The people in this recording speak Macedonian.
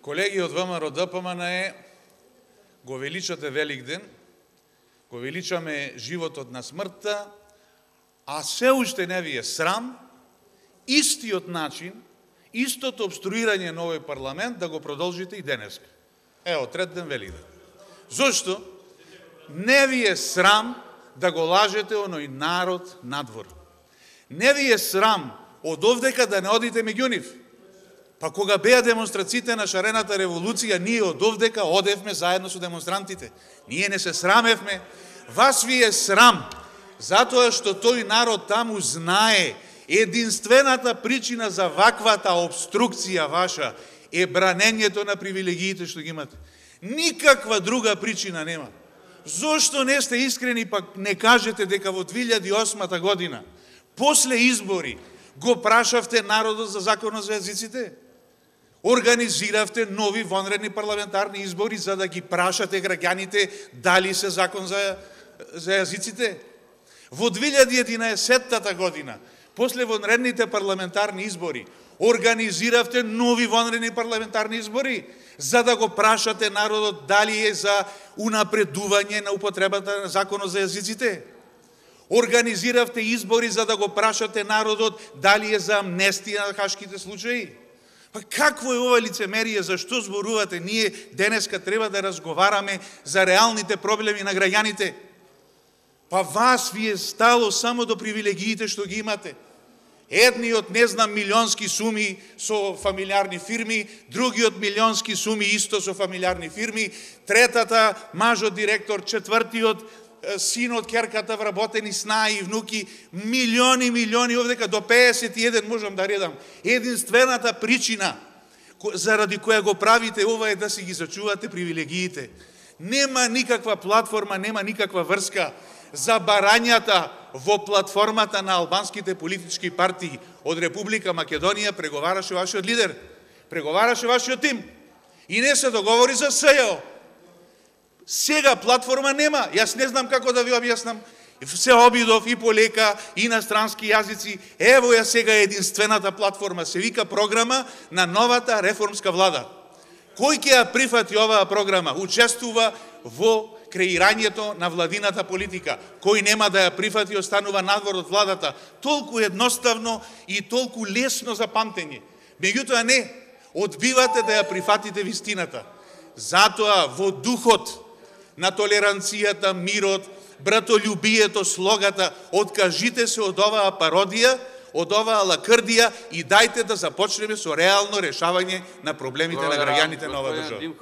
Колеги од ВМРО ДПМНЕ го величате Великден, го величаме животот на смртта, а се уште не ви е срам, истиот начин, истото обструирање на овој парламент да го продолжите и денеска. Ево, трет ден Великден. Зошто? Не ви е срам да го лажете оној народ надвор. Не ви е срам од овдека да не одите меѓу нив. Па кога беа демонстрациите на шарената револуција, ние од овдека одевме заедно со демонстрантите. Ние не се срамевме. Вас ви е срам, затоа што тој народ таму знае единствената причина за ваквата обструкција ваша е бранењето на привилегиите што ги имате. Никаква друга причина нема. Зошто не сте искрени, пак не кажете дека во 2008 година, после избори, го прашавте народот за законот за јазиците? Организиравте нови вонредни парламентарни избори за да ги прашате граѓаните дали се закон за јазиците? Во 2011 година, после вонредните парламентарни избори, организиравте нови вонредни парламентарни избори за да го прашате народот дали е за унапредување на употребата на законот за јазиците? Организиравте избори за да го прашате народот дали е за амнестија на хашките случаи? Па какво е ова лицемерие? Зашто зборувате? Ние денеска треба да разговараме за реалните проблеми на граѓаните. Па вас ви е стало само до привилегиите што ги имате. Едниот не знам милионски суми со фамилиарни фирми, другиот милионски суми исто со фамилиарни фирми, третата мажот директор, четвртиот синот, керката вработени снаи и внуки, милиони, овдека до 51 можам да редам. Единствената причина заради која го правите ова е да си ги зачувате привилегиите. Нема никаква платформа, нема никаква врска. За барањата во платформата на албанските политички партии од Република Македонија преговараше вашиот лидер, преговараше вашиот тим и не се договори за СЈО. Сега платформа нема. Јас не знам како да ви објаснам. Се обидов и по лека, и на странски јазици. Ево ја сега единствената платформа. Се вика програма на новата реформска влада. Кој ќе ја прифати оваа програма? Учествува во креирањето на владината политика. Кој нема да ја прифати, останува надвор од владата. Толку едноставно и толку лесно за памтење. Меѓутоа не, одбивате да ја прифатите вистината. Затоа во духот на толеранцијата, мирот, братолюбието, слогата, откажите се од оваа пародија, од оваа лакрдија и дајте да започнеме со реално решавање на проблемите на граѓаните на оваа држава.